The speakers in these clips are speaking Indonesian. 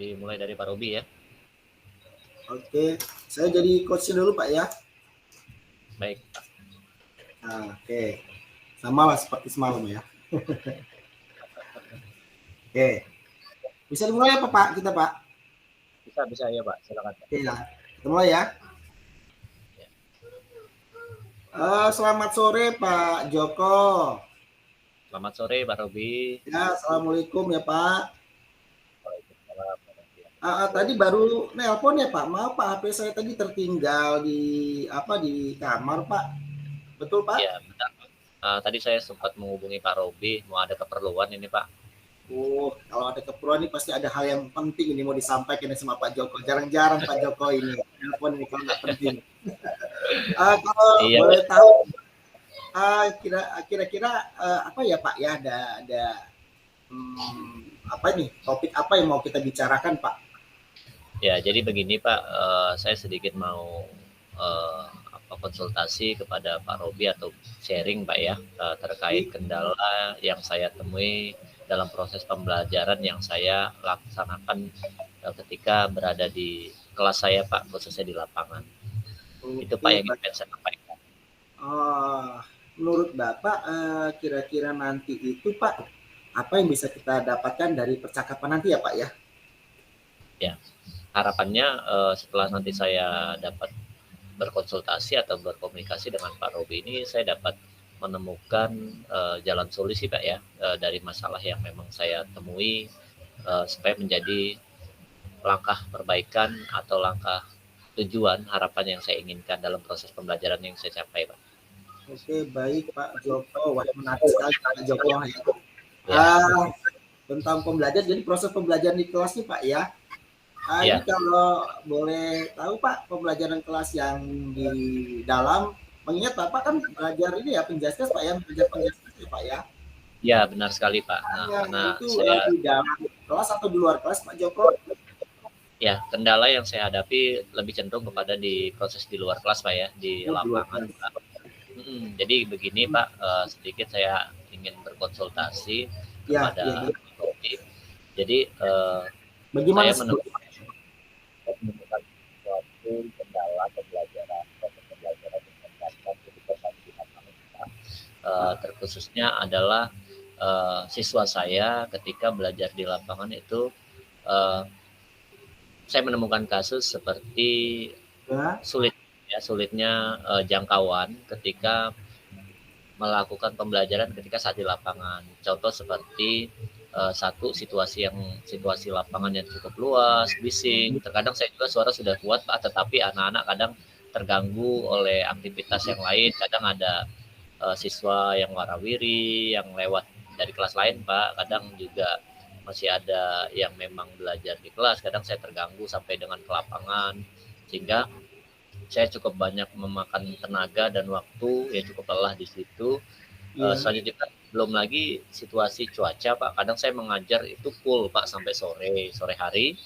Dimulai dari Pak Robi ya. Oke, saya jadi coach dulu Pak ya. Baik Pak. Nah, oke, sama lah seperti semalam ya. Oke, bisa dimulai apa Pak kita Pak? Bisa ya Pak, silakan Pak. Oke ya, kita mulai ya. Selamat sore Pak Joko. Selamat sore Pak Robi. Ya, assalamualaikum ya Pak. Waalaikumsalam. Tadi baru nelpon ya Pak. Maaf Pak, HP saya tadi tertinggal di kamar Pak. Betul Pak? Ya, benar. Tadi saya sempat menghubungi Pak Robi, mau ada keperluan ini Pak. Kalau ada keperluan ini pasti ada hal yang penting ini mau disampaikan sama Pak Joko. Jarang-jarang Pak Joko ini nelpon ini kalau nggak penting. Kalau Iya, boleh tahu, kira-kira apa ya Pak ya? Ada apa nih? Topik apa yang mau kita bicarakan Pak? Ya, jadi begini Pak, saya sedikit mau konsultasi kepada Pak Robi atau sharing Pak ya, terkait kendala yang saya temui dalam proses pembelajaran yang saya laksanakan ketika berada di kelas saya Pak, khususnya di lapangan. Itu Pak yang ingin saya sampaikan. Menurut Bapak, kira-kira nanti itu Pak, apa yang bisa kita dapatkan dari percakapan nanti ya Pak ya? Ya, harapannya setelah nanti saya dapat berkonsultasi atau berkomunikasi dengan Pak Robi ini, saya dapat menemukan jalan solusi Pak ya, dari masalah yang memang saya temui, supaya menjadi langkah perbaikan atau langkah tujuan harapan yang saya inginkan dalam proses pembelajaran yang saya capai Pak. Oke, baik Pak Joko. Wah, menarik sekali Pak Joko. Tentang pembelajaran, jadi proses pembelajaran di kelas nih Pak ya. Ini kalau boleh tahu Pak, pembelajaran kelas yang di dalam, mengingat Bapak kan belajar ini ya, penjaskas Pak ya, belajar penjaskas ya Pak ya? Ya, benar sekali Pak. Karena itu saya di dalam kelas atau di luar kelas Pak Joko? Ya, kendala yang saya hadapi lebih cenderung kepada di proses di luar kelas Pak ya, di lapangan Pak. Jadi begini Pak, sedikit saya ingin berkonsultasi kepada Pak Robi. Jadi bagaimana saya menemukan suatu kendala pembelajaran terkhususnya adalah siswa saya ketika belajar di lapangan itu, saya menemukan kasus seperti sulitnya jangkauan ketika melakukan pembelajaran ketika saat di lapangan. Contoh seperti satu situasi lapangan yang cukup luas, bising. Terkadang saya juga suara sudah kuat Pak, tetapi anak-anak kadang terganggu oleh aktivitas yang lain. Kadang ada siswa yang warawiri yang lewat dari kelas lain Pak. Kadang juga masih ada yang memang belajar di kelas. Kadang saya terganggu sampai dengan ke lapangan, sehingga saya cukup banyak memakan tenaga dan waktu, ya cukup lelah di situ. Selanjutnya belum lagi situasi cuaca Pak, kadang saya mengajar itu full Pak sampai sore hari.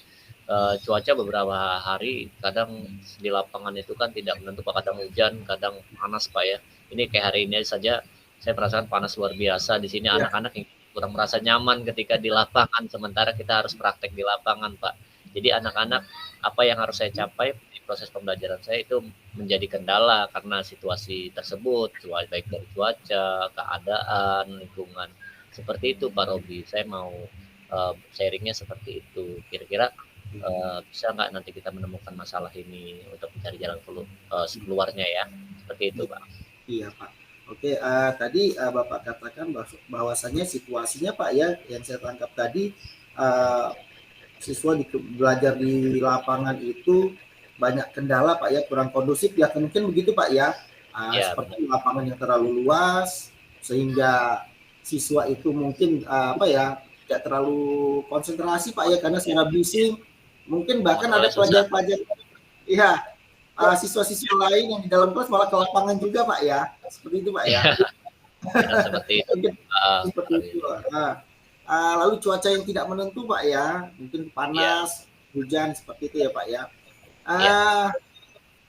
Cuaca beberapa hari kadang di lapangan itu kan tidak menentu Pak, kadang hujan, kadang panas Pak ya. Ini kayak hari ini saja saya merasakan panas luar biasa di sini. Anak-anak yang kurang merasa nyaman ketika di lapangan, sementara kita harus praktek di lapangan Pak. Jadi anak-anak, apa yang harus saya capai di proses pembelajaran saya itu menjadi kendala karena situasi tersebut, baik dari cuaca, keadaan, lingkungan. Seperti itu Pak Robi, saya mau sharingnya seperti itu. Kira-kira bisa nggak nanti kita menemukan masalah ini untuk mencari jalan keluarnya ya, seperti itu Pak. Iya Pak. Oke, tadi Bapak katakan bahwasannya situasinya Pak ya, yang saya tangkap tadi, siswa belajar di lapangan itu banyak kendala Pak ya, kurang kondusif ya, mungkin begitu Pak ya. Seperti benar. Lapangan yang terlalu luas sehingga siswa itu mungkin tidak terlalu konsentrasi Pak ya, karena secara bising. Mungkin bahkan ada pelajar-pelajar siswa-siswa lain yang di dalam kelas malah ke lapangan juga Pak ya, seperti itu Pak ya. Seperti itu. Seperti itu. Lalu cuaca yang tidak menentu Pak ya, mungkin panas, hujan, seperti itu ya Pak ya.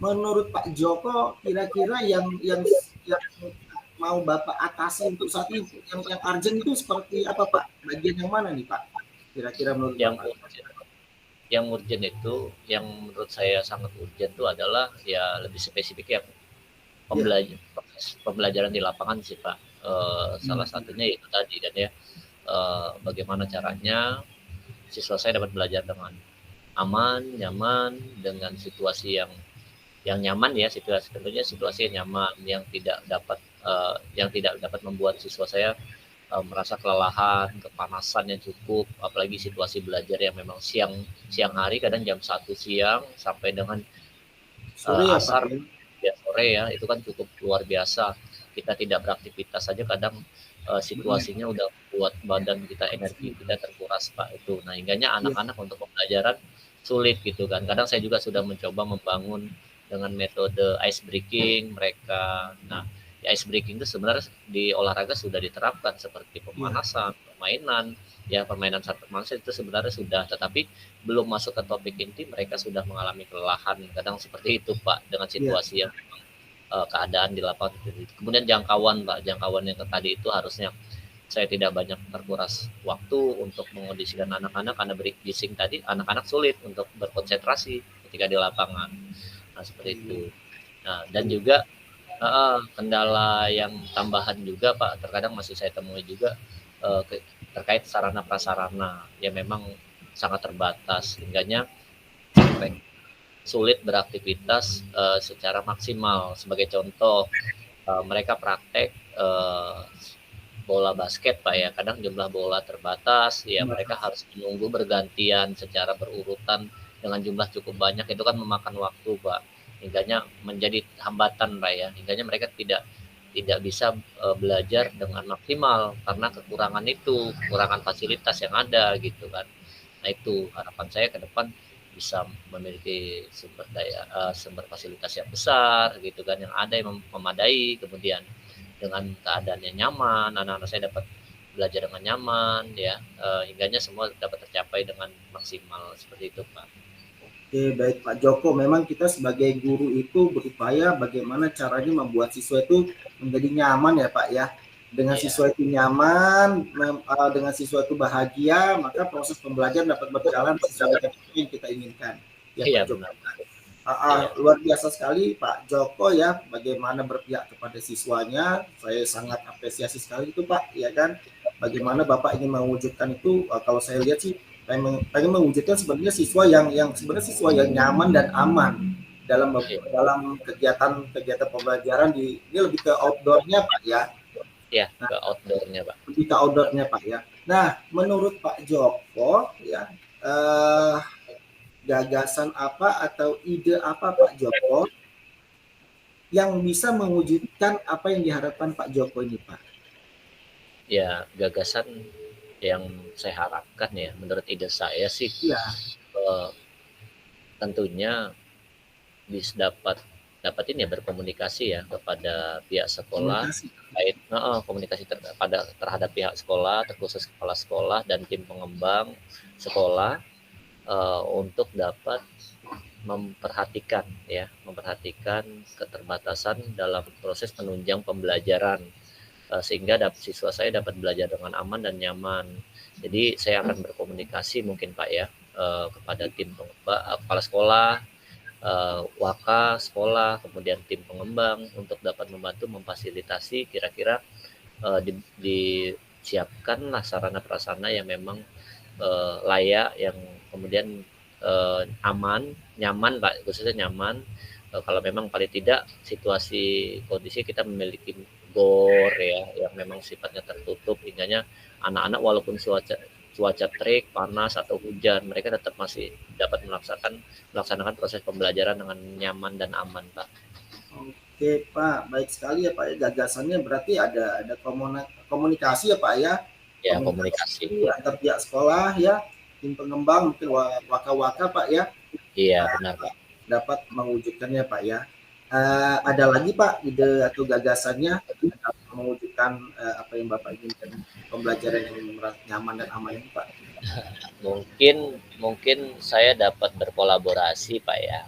Menurut Pak Joko, kira-kira yang mau Bapak atasi untuk saat ini, yang urgent itu seperti apa Pak? Bagian yang mana nih Pak? Kira-kira menurut yang Bapak? yang urgent itu, yang menurut saya sangat urgent itu adalah ya lebih spesifik ya Ya. pembelajaran di lapangan sih Pak. Salah satunya itu tadi kan ya, bagaimana caranya siswa saya dapat belajar dengan aman, nyaman, dengan situasi yang nyaman ya, situasi tentunya situasi yang nyaman, yang tidak dapat membuat siswa saya merasa kelelahan, kepanasan yang cukup, apalagi situasi belajar yang memang siang siang hari, kadang jam 1 siang sampai dengan Sore ya Pak asar ya. ya sore ya, itu kan cukup luar biasa. Kita tidak beraktivitas saja kadang Benar. situasinya udah buat badan kita, energi kita terkuras Pak itu. Nah, hingganya Iya. anak-anak untuk pembelajaran sulit gitu kan. Kadang saya juga sudah mencoba membangun dengan metode ice breaking mereka. Nah, ice breaking itu sebenarnya di olahraga sudah diterapkan seperti Iya. pemanasan, permainan, ya permainan saat pemanasan itu sebenarnya sudah, tetapi belum masuk ke topik inti mereka sudah mengalami kelelahan. Kadang seperti itu Pak, dengan Iya. situasi yang keadaan di lapangan. Kemudian jangkauan Pak, jangkauan yang tadi itu harusnya saya tidak banyak terkuras waktu untuk mengondisikan anak-anak karena bising tadi, anak-anak sulit untuk berkonsentrasi ketika di lapangan. Nah, seperti itu. Nah, dan Iya. juga kendala yang tambahan juga Pak, terkadang masih saya temui juga terkait sarana prasarana yang memang sangat terbatas, hingganya mereka sulit beraktivitas secara maksimal. Sebagai contoh, mereka praktek bola basket Pak ya, kadang jumlah bola terbatas, ya mereka harus menunggu bergantian secara berurutan dengan jumlah cukup banyak, itu kan memakan waktu Pak, hingganya menjadi hambatan Pak ya, hingganya mereka tidak tidak bisa belajar dengan maksimal karena kekurangan fasilitas yang ada gitu kan. Nah itu harapan saya ke depan bisa memiliki sumber fasilitas yang besar gitu kan, yang ada yang memadai, kemudian dengan keadaan yang nyaman, anak-anak saya dapat belajar dengan nyaman ya, hingganya semua dapat tercapai dengan maksimal seperti itu Pak. Oke, baik Pak Joko. Memang kita sebagai guru itu berupaya bagaimana caranya membuat siswa itu menjadi nyaman ya Pak ya. Dengan Iya. siswa itu nyaman, dengan siswa itu bahagia, maka proses pembelajaran dapat berjalan sesuai dengan yang kita inginkan. Ya Iya Pak Joko. benar. Iya. Luar biasa sekali Pak Joko ya, bagaimana berpihak kepada siswanya. Saya sangat apresiasi sekali itu Pak, ya kan. Bagaimana Bapak ingin mewujudkan itu, kalau saya lihat sih pengen mewujudkan sebenarnya siswa yang sebenarnya siswa yang nyaman dan aman dalam Iya. dalam kegiatan pembelajaran ini lebih ke outdoornya Pak ya. Ya, Nah, ke outdoornya Pak. lebih ke outdoornya Pak ya. Nah, menurut Pak Joko ya, gagasan apa atau ide apa Pak Joko yang bisa mewujudkan apa yang diharapkan Pak Joko ini Pak? Ya, gagasan yang saya harapkan ya, menurut ide saya sih, Iya. eh, tentunya bisa dapatin ya berkomunikasi ya kepada pihak sekolah Komunikasi. terkait komunikasi terhadap pihak sekolah, terkhusus kepala sekolah dan tim pengembang sekolah, untuk dapat memperhatikan keterbatasan dalam proses penunjang pembelajaran, sehingga siswa saya dapat belajar dengan aman dan nyaman. Jadi saya akan berkomunikasi mungkin Pak ya, kepada tim pengembang, kepala sekolah, waka sekolah, kemudian tim pengembang untuk dapat membantu memfasilitasi kira-kira disiapkanlah sarana prasarana yang memang layak, yang kemudian aman, nyaman Pak, khususnya nyaman. Kalau memang paling tidak situasi kondisi kita memiliki gor ya yang memang sifatnya tertutup, hingganya anak-anak walaupun cuaca terik, panas atau hujan, mereka tetap masih dapat melaksanakan proses pembelajaran dengan nyaman dan aman Pak. Oke Pak, baik sekali ya Pak ya, gagasannya berarti ada komunikasi ya Pak ya, Ya komunikasi. komunikasi antar pihak sekolah ya, tim pengembang mungkin waka-waka Pak ya. Iya benar Pak. Dapat mewujudkannya Pak ya. Ada lagi Pak ide atau gagasannya mewujudkan apa yang Bapak inginkan, pembelajaran yang nyaman dan aman ini Pak? Mungkin saya dapat berkolaborasi Pak ya,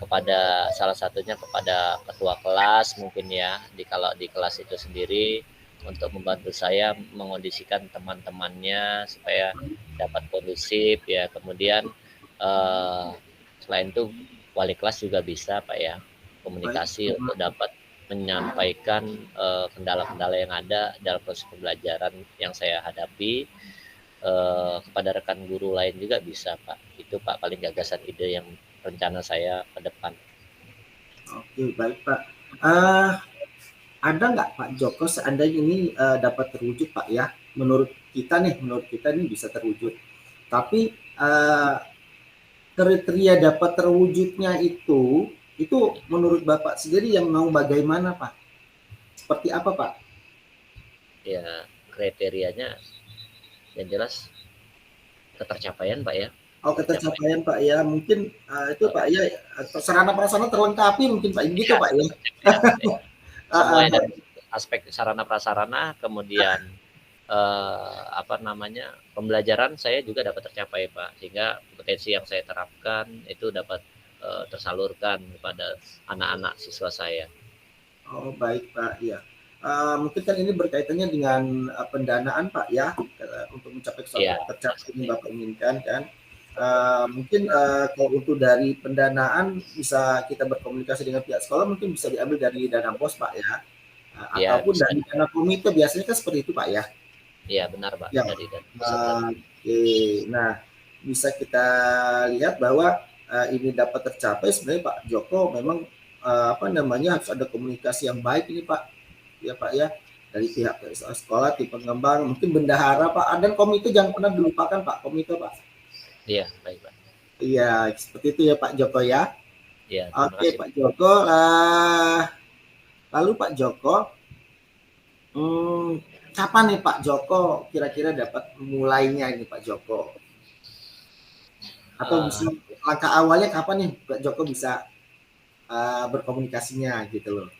kepada salah satunya kepada ketua kelas mungkin ya, kalau di kelas itu sendiri, untuk membantu saya mengondisikan teman-temannya supaya dapat kondusif ya. Kemudian selain itu wali kelas juga bisa Pak ya komunikasi untuk dapat menyampaikan kendala-kendala yang ada dalam proses pembelajaran yang saya hadapi kepada rekan guru lain juga bisa Pak. Itu Pak paling gagasan ide yang rencana saya ke depan. Oke, baik Pak. Ada nggak Pak Joko seandainya ini dapat terwujud Pak ya? Menurut kita ini bisa terwujud. Tapi kriteria dapat terwujudnya itu menurut Bapak sendiri yang mau bagaimana Pak? Seperti apa Pak? Ya kriterianya yang jelas ketercapaian Pak ya. Oh, ketercapaian Pak ya, mungkin itu Pak ya, sarana prasarana terlengkapi mungkin Pak, gitu Pak ya. Semuanya dari aspek sarana prasarana, kemudian pembelajaran saya juga dapat tercapai Pak, sehingga potensi yang saya terapkan itu dapat tersalurkan kepada anak-anak siswa saya. Oh baik Pak, ya. Mungkin kan ini berkaitannya dengan pendanaan Pak ya, untuk mencapai tercapai yang Bapak inginkan kan. Mungkin kalau untuk dari pendanaan bisa kita berkomunikasi dengan pihak sekolah, mungkin bisa diambil dari dana BOS Pak ya, ataupun dari dana komite, biasanya kan seperti itu Pak ya. Iya benar Pak. Ya. Dari Nah bisa kita lihat bahwa ini dapat tercapai sebenarnya Pak Joko memang harus ada komunikasi yang baik ini Pak ya Pak ya, dari pihak sekolah, tim pengembang, mungkin bendahara Pak, dan komite jangan pernah dilupakan Pak, komite Pak. Iya, baik Pak. Iya, seperti itu ya Pak Joko ya. Iya, oke Pak Joko. Lalu Pak Joko, kapan nih Pak Joko kira-kira dapat mulainya ini Pak Joko? Atau bisa langkah awalnya kapan nih Pak Joko bisa berkomunikasinya gitu loh?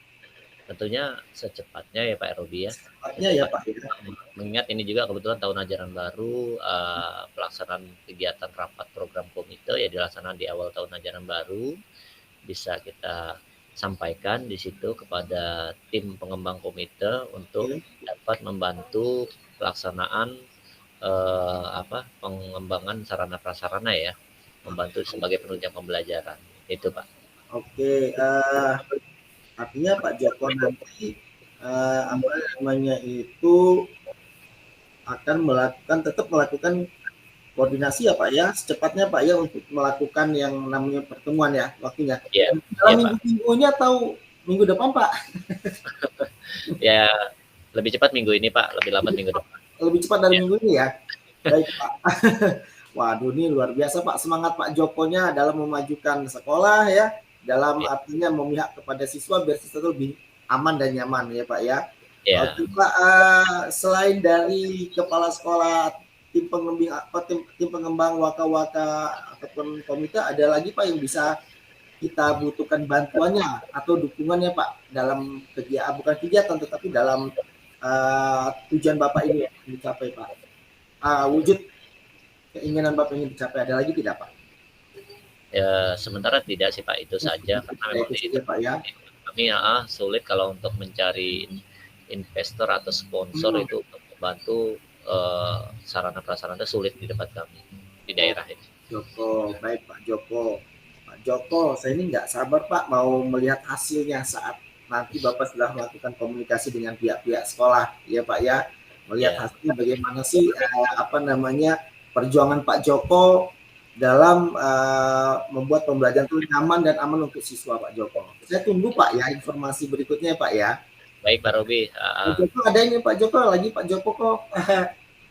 Tentunya secepatnya ya Pak Robi ya. Secepatnya ya Pak. Mengingat ini juga kebetulan tahun ajaran baru, pelaksanaan kegiatan rapat program komite ya dilaksanakan di awal tahun ajaran baru. Bisa kita sampaikan di situ kepada tim pengembang komite untuk dapat membantu pelaksanaan pengembangan sarana prasarana ya, membantu sebagai penunjang pembelajaran. Itu Pak. Oke, artinya Pak Joko nanti itu akan tetap melakukan koordinasi ya Pak ya, secepatnya Pak ya, untuk melakukan yang namanya pertemuan ya, waktunya. Ya, dalam minggu-minggunya atau minggu depan Pak? Ya lebih cepat minggu ini Pak, lebih lambat minggu depan. Lebih cepat dari minggu ini ya. Baik Pak. Waduh, ini luar biasa Pak, semangat Pak Jokonya dalam memajukan sekolah ya, dalam artinya memihak kepada siswa biar siswa lebih aman dan nyaman ya Pak ya. Oke Pak, selain dari kepala sekolah, tim pengembang waka-waka ataupun komite, ada lagi Pak yang bisa kita butuhkan bantuannya atau dukungannya Pak dalam bukan kegiatan tetapi dalam tujuan Bapak ini dicapai Pak, wujud keinginan Bapak ini dicapai, ada lagi tidak Pak? Ya sementara tidak sih Pak, itu saja karena memang itu Pak ya. Kami sulit kalau untuk mencari investor atau sponsor itu untuk membantu sarana prasarana sulit di tempat kami di daerah ini. Joko, baik Pak Joko. Pak Joko, saya ini nggak sabar Pak mau melihat hasilnya saat nanti Bapak sudah melakukan komunikasi dengan pihak-pihak sekolah ya Pak ya. Melihat hasilnya bagaimana sih perjuangan Pak Joko dalam membuat pembelajaran itu nyaman dan aman untuk siswa Pak Joko. Saya tunggu Pak ya informasi berikutnya Pak ya. Baik Pak Robi. Pak Joko, ada ini Pak Joko kok.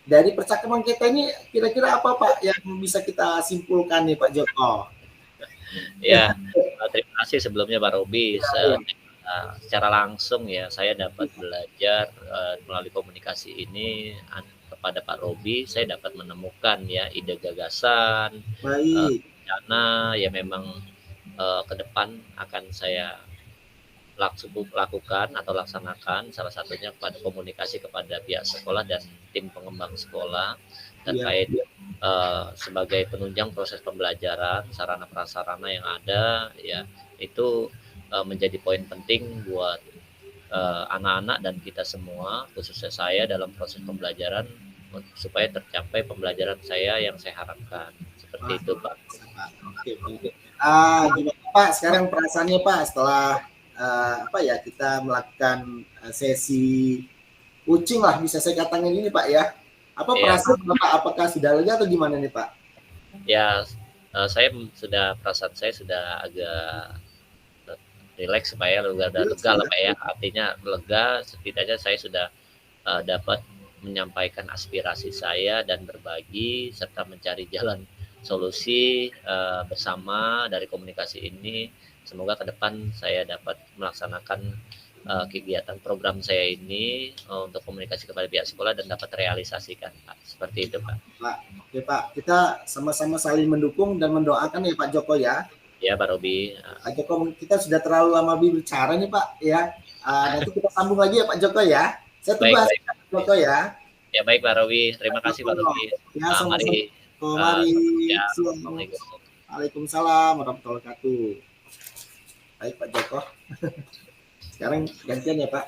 Dari percakapan kita ini kira-kira apa Pak yang bisa kita simpulkan nih Pak Joko? Ya, terima kasih sebelumnya Pak Robi. Secara langsung ya saya dapat belajar melalui komunikasi ini kepada Pak Robi, saya dapat menemukan ya ide gagasan, rencana ya memang ke depan akan saya lakukan atau laksanakan, salah satunya kepada komunikasi kepada pihak sekolah dan tim pengembang sekolah terkait sebagai penunjang proses pembelajaran, sarana prasarana yang ada ya itu menjadi poin penting buat anak-anak dan kita semua, khususnya saya dalam proses pembelajaran supaya tercapai pembelajaran saya yang saya harapkan. Seperti itu, Pak. Oke. Gimana Pak sekarang perasaannya Pak setelah kita melakukan sesi coaching lah bisa saya katakan ini Pak ya. Apa perasaan Bapak? Apakah sudah lega atau gimana nih Pak? Ya, perasaan saya sudah agak rileks supaya lega lah Pak ya. Artinya lega, setidaknya saya sudah dapat menyampaikan aspirasi saya dan berbagi serta mencari jalan solusi bersama dari komunikasi ini. Semoga ke depan saya dapat melaksanakan kegiatan program saya ini untuk komunikasi kepada pihak sekolah dan dapat realisasikan, Pak. Seperti itu, Pak. Oke, Pak. Kita sama-sama saling mendukung dan mendoakan ya, Pak Joko ya. Ya, Pak Robi. Pak Joko, kita sudah terlalu lama bicara nih, Pak ya. Nanti kita sambung lagi ya, Pak Joko ya. Saya tunggu hasil Pak Joko ya. Ya, baik, Pak Robi. Terima kasih, Pak Robi. Ya, mari. Ya, Waalaikumsalam warahmatullahi wabarakatuh. Baik, Pak Joko. Sekarang gantian ya Pak.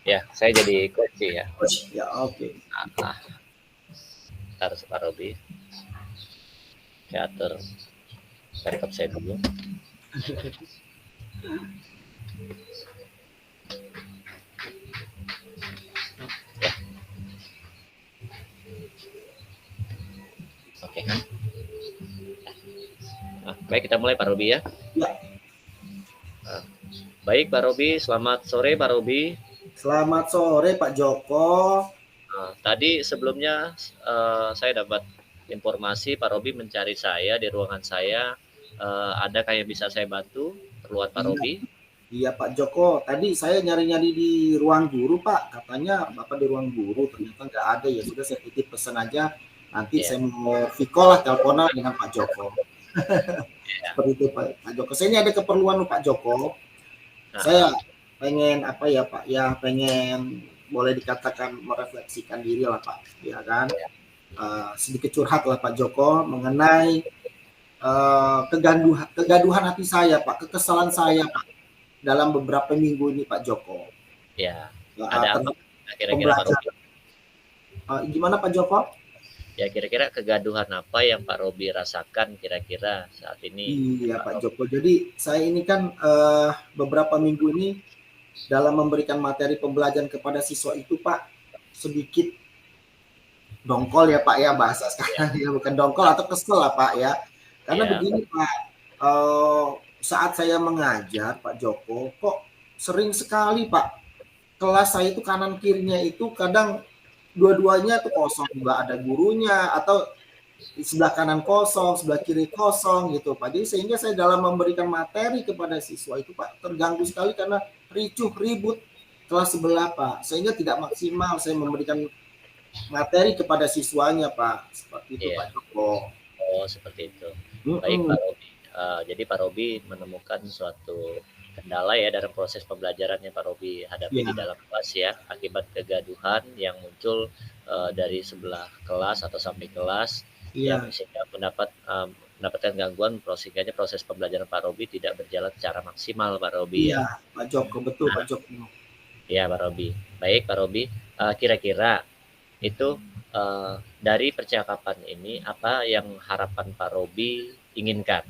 Ya, saya jadi coach ya. Ya, oke. Harus Pak Robi. Saya atur backup saya dulu. Ya. Oke. Baik, kita mulai Pak Robi ya. Ya. Baik Pak Robi, selamat sore Pak Robi. Selamat sore Pak Joko. Tadi sebelumnya saya dapat informasi Pak Robi mencari saya di ruangan saya. Ada kayak bisa saya bantu? Perluan Pak Robi? Iya Pak Joko, tadi saya nyari-nyari di ruang guru Pak. Katanya Bapak di ruang guru, ternyata nggak ada ya. Sudah saya titip pesan aja. Nanti saya mau video lah teleponan dengan Pak Joko. Seperti itu Pak Joko. Saya ini ada keperluan Pak Joko. Saya pengen Pak ya, pengen boleh dikatakan merefleksikan diri lah Pak, ya kan. Sedikit curhat lah Pak Joko mengenai kegaduhan hati saya Pak, kekesalan saya Pak dalam beberapa minggu ini Pak Joko. Ya. Ada apa kira-kira Pak Robi? Gimana Pak Joko? Ya, kira-kira kegaduhan apa yang Pak Robi rasakan kira-kira saat ini? Iya Pak Joko, jadi saya ini kan beberapa minggu ini dalam memberikan materi pembelajaran kepada siswa itu Pak, sedikit dongkol ya Pak ya, bahasa sekarang ya, bukan dongkol atau kesel lah Pak ya. Karena begini Pak, saat saya mengajar Pak Joko, kok sering sekali Pak, kelas saya itu kanan kirinya itu kadang dua-duanya tuh kosong, nggak ada gurunya, atau di sebelah kanan kosong, sebelah kiri kosong gitu Pak. Jadi sehingga saya dalam memberikan materi kepada siswa itu Pak terganggu sekali karena ricuh ribut kelas sebelah Pak. Sehingga tidak maksimal saya memberikan materi kepada siswanya Pak. Seperti itu Pak Joko. Oh, seperti itu. Baik Pak Robi. Jadi Pak Robi menemukan suatu kendala ya dalam proses pembelajaran yang Pak Robi hadapi di dalam kelas ya, akibat kegaduhan yang muncul dari sebelah kelas atau samping kelas yang sehingga mendapatkan gangguan sehingga proses pembelajaran Pak Robi tidak berjalan secara maksimal Pak Robi ya. Pak Joko, betul Pak Joko. Ya Pak Robi. Baik Pak Robi, kira-kira itu dari percakapan ini apa yang harapan Pak Robi inginkan?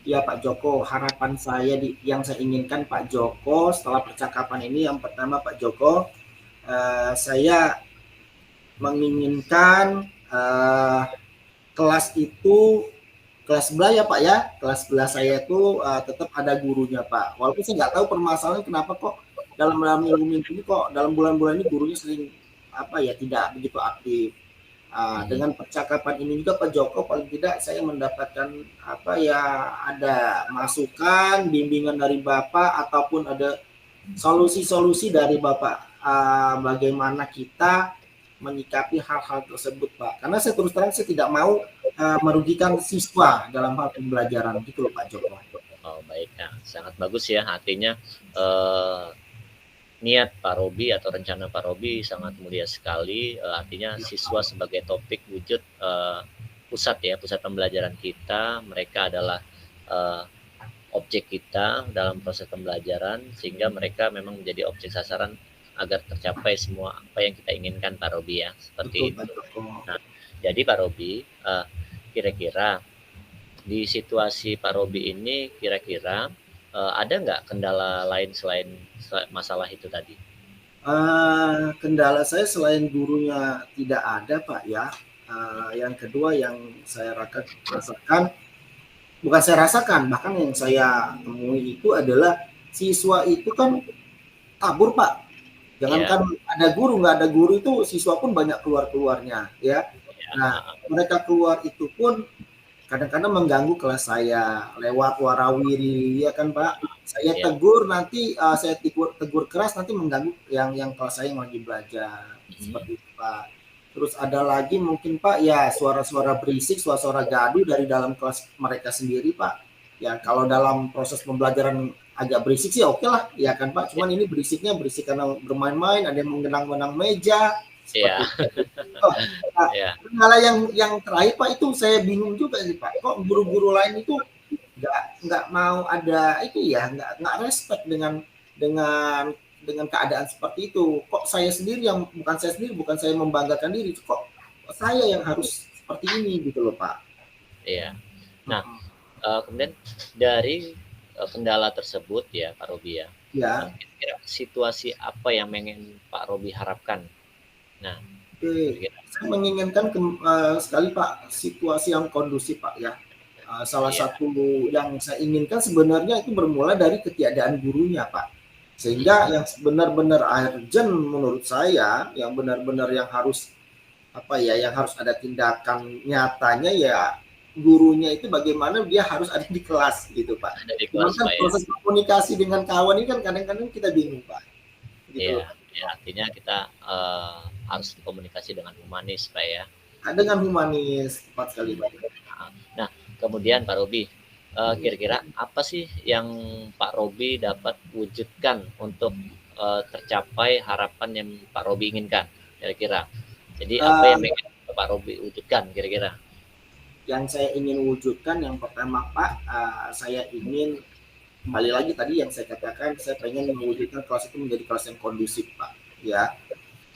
Ya Pak Joko, harapan saya yang saya inginkan Pak Joko setelah percakapan ini, yang pertama Pak Joko, saya menginginkan kelas sebelah ya Pak ya, kelas sebelah saya itu tetap ada gurunya Pak. Walaupun saya nggak tahu permasalahannya kenapa kok dalam minggu ini kok dalam bulan-bulan ini gurunya sering tidak begitu aktif. Dengan percakapan ini juga Pak Joko paling tidak saya mendapatkan ada masukan, bimbingan dari Bapak ataupun ada solusi-solusi dari Bapak bagaimana kita menyikapi hal-hal tersebut Pak. Karena saya terus terang saya tidak mau merugikan siswa dalam hal pembelajaran gitu loh Pak Joko. Oh baik, nah, sangat bagus ya, artinya niat Pak Robi atau rencana Pak Robi sangat mulia sekali, artinya siswa sebagai topik wujud pusat pembelajaran kita, mereka adalah objek kita dalam proses pembelajaran sehingga mereka memang menjadi objek sasaran agar tercapai semua apa yang kita inginkan Pak Robi ya, seperti Betul, itu. betul. Nah, jadi Pak Robi, kira-kira di situasi Pak Robi ini kira-kira ada nggak kendala lain selain masalah itu tadi? Kendala saya selain gurunya tidak ada Pak ya. Yang kedua yang saya rasakan, bukan saya rasakan, bahkan yang saya temui itu adalah siswa itu kan kabur Pak. Jangankan ada guru, nggak ada guru itu siswa pun banyak keluarnya ya. Nah, mereka keluar itu pun kadang-kadang mengganggu kelas saya lewat warawiri ya kan Pak. Saya tegur nanti saya tegur keras nanti mengganggu yang kelas saya yang lagi belajar seperti itu Pak. Terus ada lagi mungkin Pak ya suara-suara berisik, suara-suara gaduh dari dalam kelas mereka sendiri Pak. Ya kalau dalam proses pembelajaran agak berisik sih oke lah ya kan Pak. Cuman ini berisik karena bermain-main, ada yang mengenang-menang meja. Kendala yang terakhir Pak itu saya bingung juga sih Pak. Kok guru-guru lain itu nggak mau ada itu ya, nggak respect dengan keadaan seperti itu. Kok saya sendiri bukan saya membanggakan diri, kok saya yang harus seperti ini gitu loh Pak. Iya. Nah, kemudian dari kendala tersebut ya Pak Robi ya. Ya. Kira-kira situasi apa yang ingin Pak Robi harapkan? Nah, saya menginginkan sekali Pak situasi yang kondusif Pak ya. Salah satu yang saya inginkan sebenarnya itu bermula dari ketiadaan gurunya Pak. Sehingga yang benar-benar urgent menurut saya, yang benar-benar yang harus ada tindakan nyatanya ya gurunya itu bagaimana dia harus ada di kelas gitu Pak. Ada di kelas, Pak, proses komunikasi dengan kawan ini kan kadang-kadang kita bingung Pak. Gitu. Ya, artinya kita harus komunikasi dengan humanis Pak ya. Dengan humanis, tepat sekali Pak. Nah, kemudian Pak Robi, kira-kira apa sih yang Pak Robi dapat wujudkan untuk tercapai harapan yang Pak Robi inginkan kira-kira? Jadi apa yang ingin Pak Robi wujudkan kira-kira? Yang saya ingin wujudkan yang pertama Pak, saya ingin kembali lagi tadi yang saya katakan, saya pengen mewujudkan kelas itu menjadi kelas yang kondusif Pak ya.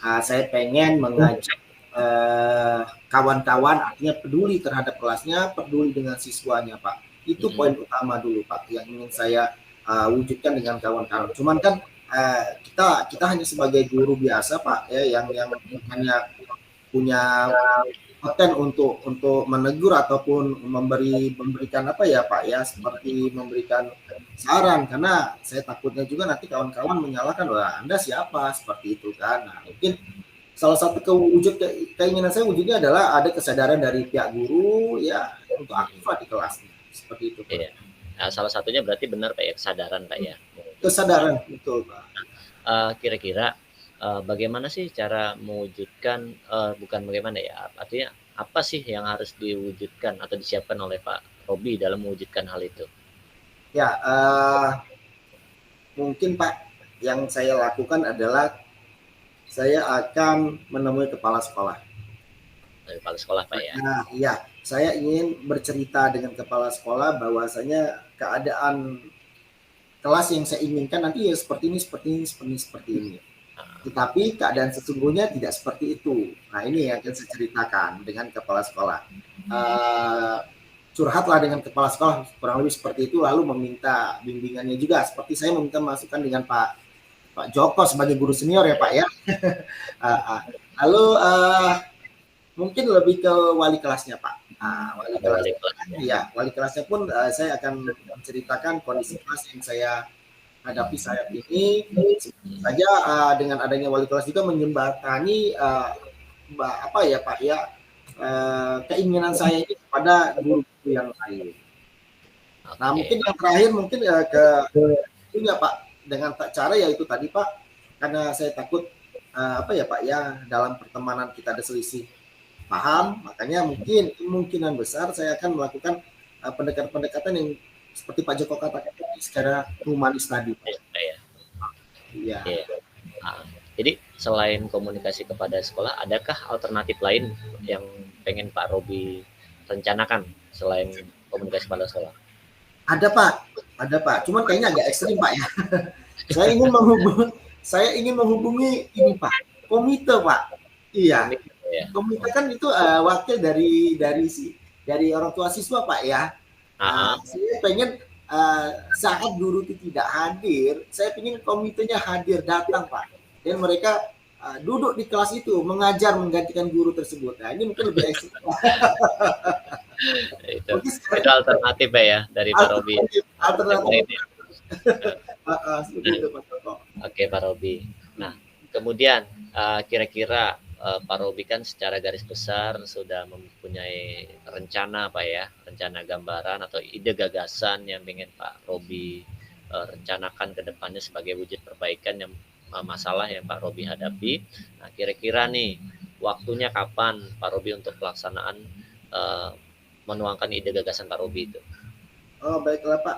Saya pengen mengajak kawan-kawan artinya peduli terhadap kelasnya, peduli dengan siswanya Pak. Itu poin utama dulu Pak yang ingin saya wujudkan dengan kawan-kawan. Cuman kan kita hanya sebagai guru biasa Pak ya yang hanya punya konten untuk menegur ataupun memberikan apa ya Pak ya, seperti memberikan saran, karena saya takutnya juga nanti kawan-kawan menyalahkan, wah Anda siapa, seperti itu kan. Nah, mungkin salah satu keinginan saya wujudnya adalah ada kesadaran dari pihak guru ya untuk aktif di kelasnya, seperti itu Pak. Iya. Nah, salah satunya berarti benar Pak ya, kesadaran Pak ya. Kesadaran, betul Pak. Kira-kira bagaimana sih cara mewujudkan, bukan bagaimana ya, artinya apa sih yang harus diwujudkan atau disiapkan oleh Pak Robi dalam mewujudkan hal itu? Ya, mungkin Pak, yang saya lakukan adalah saya akan menemui kepala sekolah. Kepala sekolah Pak ya? Nah, iya, saya ingin bercerita dengan kepala sekolah bahwasanya keadaan kelas yang saya inginkan nanti ya seperti ini. Tetapi keadaan sesungguhnya tidak seperti itu. Nah, ini yang akan saya ceritakan dengan kepala sekolah. Curhatlah dengan kepala sekolah kurang lebih seperti itu, lalu meminta bimbingannya juga. Seperti saya meminta masukan dengan Pak Joko sebagai guru senior ya Pak ya. Lalu mungkin lebih ke wali kelasnya Pak. Wali kelasnya pun saya akan menceritakan kondisi kelas yang saya hadapi saat ini. Saja dengan adanya wali kelas juga menjembatani apa ya Pak ya, keinginan saya ini kepada guru yang lain. Nah, mungkin yang terakhir mungkin ke punya Pak, dengan cara yaitu tadi Pak, karena saya takut apa ya Pak ya, dalam pertemanan kita ada selisih paham, makanya mungkin kemungkinan besar saya akan melakukan pendekatan-pendekatan yang seperti Pak Joko katakan secara humanis tadi. Iya. Jadi selain komunikasi kepada sekolah, adakah alternatif lain yang pengen Pak Robi rencanakan selain komunikasi pada sekolah? Ada Pak. Cuman kayaknya agak ekstrim Pak ya. Saya saya ingin menghubungi ini Pak, komite Pak. Iya, komite kan itu wakil dari orang tua siswa Pak ya. Saya pengen saat guru itu tidak hadir, saya ingin komitenya hadir, datang Pak, dan mereka duduk di kelas itu mengajar menggantikan guru tersebut. Nah ini mungkin lebih ekstrim. itu alternatif ya dari Pak Robi. Alternatif. Oke Pak Robi. Nah kemudian kira-kira Pak Robi kan secara garis besar sudah mempunyai rencana Pak ya, rencana gambaran atau ide gagasan yang ingin Pak Robi rencanakan ke depannya sebagai wujud perbaikan yang masalah yang Pak Robi hadapi. Nah kira-kira nih waktunya kapan Pak Robi untuk pelaksanaan menuangkan ide gagasan Pak Robi itu? Oh baiklah Pak,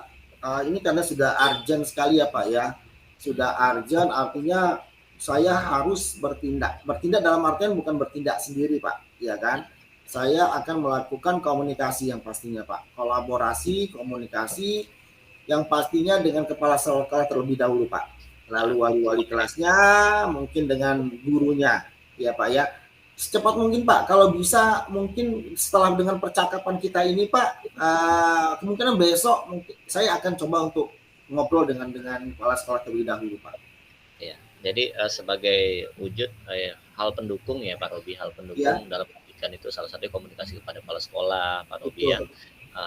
ini karena sudah urgent sekali ya Pak ya, sudah urgent artinya saya harus bertindak dalam artian bukan bertindak sendiri Pak, ya kan? Saya akan melakukan komunikasi yang pastinya Pak, kolaborasi, komunikasi yang pastinya dengan kepala sekolah terlebih dahulu Pak, lalu wali-wali kelasnya, mungkin dengan gurunya, ya Pak ya. Secepat mungkin Pak, kalau bisa mungkin setelah dengan percakapan kita ini Pak, kemungkinan besok mungkin saya akan coba untuk ngobrol dengan kepala sekolah terlebih dahulu Pak. Ya. Jadi sebagai wujud hal pendukung ya Pak Robi, hal pendukung dalam pendidikan itu salah satu komunikasi kepada kepala sekolah Pak Robi ya,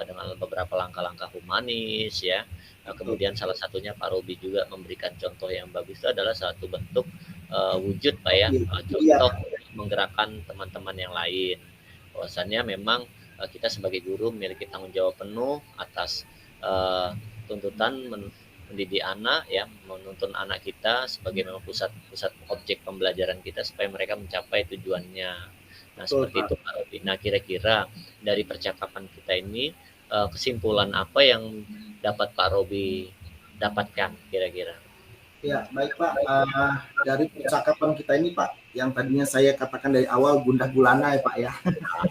dengan beberapa langkah-langkah humanis ya. Kemudian salah satunya Pak Robi juga memberikan contoh yang bagus, itu adalah satu bentuk wujud Pak ya, contoh menggerakkan teman-teman yang lain. Bahwasannya memang kita sebagai guru memiliki tanggung jawab penuh atas tuntutan mendidik anak ya, menuntun anak kita sebagai memang pusat objek pembelajaran kita supaya mereka mencapai tujuannya. Nah seperti itu Pak Robi. Nah kira-kira dari percakapan kita ini kesimpulan apa yang dapat Pak Robi dapatkan kira-kira? Ya baik Pak, dari percakapan kita ini Pak, yang tadinya saya katakan dari awal gundah gulana ya Pak ya,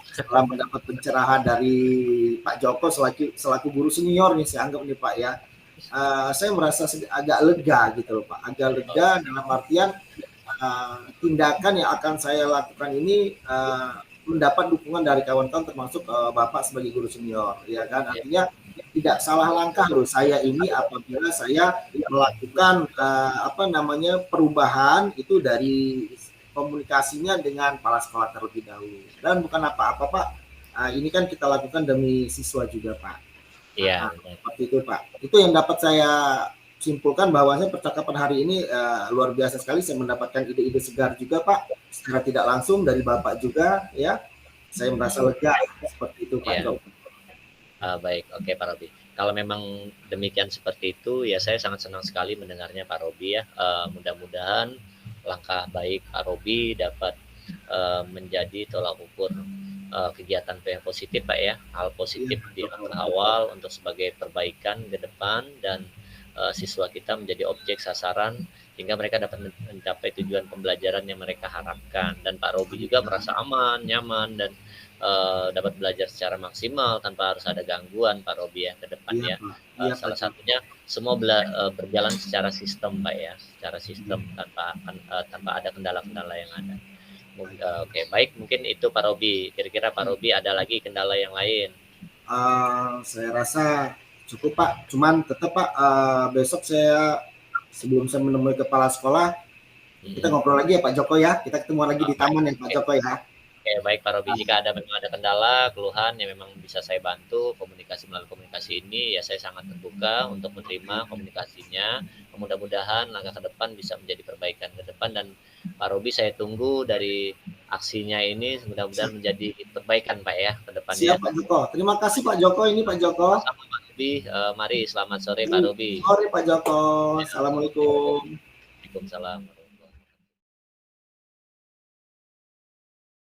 setelah mendapat pencerahan dari Pak Joko selaku guru senior nih saya anggap nih Pak ya, saya merasa agak lega gitu loh Pak, agak lega dalam artian tindakan yang akan saya lakukan ini mendapat dukungan dari kawan-kawan termasuk Bapak sebagai guru senior ya kan, artinya tidak salah langkah loh saya ini apabila saya melakukan perubahan itu dari komunikasinya dengan kepala sekolah terlebih dahulu, dan bukan apa-apa Pak, ini kan kita lakukan demi siswa juga Pak. Iya. Seperti itu Pak. Itu yang dapat saya simpulkan, bahwasanya percakapan hari ini luar biasa sekali. Saya mendapatkan ide-ide segar juga Pak, secara tidak langsung dari Bapak juga ya. Saya merasa lega seperti itu Pak. Baik, oke Pak Robi. Kalau memang demikian seperti itu ya, saya sangat senang sekali mendengarnya Pak Robi ya. Mudah-mudahan langkah baik Pak Robi dapat menjadi tolak ukur kegiatan yang positif Pak ya, hal positif di langkah awal untuk sebagai perbaikan ke depan, dan siswa kita menjadi objek sasaran hingga mereka dapat mencapai tujuan pembelajaran yang mereka harapkan, dan Pak Robi juga merasa aman, nyaman, dan dapat belajar secara maksimal tanpa harus ada gangguan Pak Robi ya ke depannya. Salah satunya semua berjalan secara sistem Pak ya, secara sistem tanpa ada kendala-kendala yang ada. Oke, baik, mungkin itu Pak Robi. Kira-kira Pak Robi ada lagi kendala yang lain? Saya rasa cukup Pak. Cuman tetap Pak, besok saya sebelum saya menemui kepala sekolah, kita ngobrol lagi ya Pak Joko ya. Kita ketemu lagi di taman ya Pak Joko ya. Oke, baik Pak Robi. Jika memang ada kendala, keluhan yang memang bisa saya bantu melalui komunikasi ini, ya saya sangat terbuka untuk menerima komunikasinya. Mudah-mudahan langkah ke depan bisa menjadi perbaikan ke depan, dan Pak Robi saya tunggu dari aksinya ini, mudah-mudahan menjadi perbaikan Pak ya ke depannya. Siap Pak Joko. Terima kasih Pak Joko. Ini Pak Joko. Sama Pak Robi. Mari selamat sore Pak Robi. Sore Pak Joko. Assalamualaikum. Waalaikumsalam.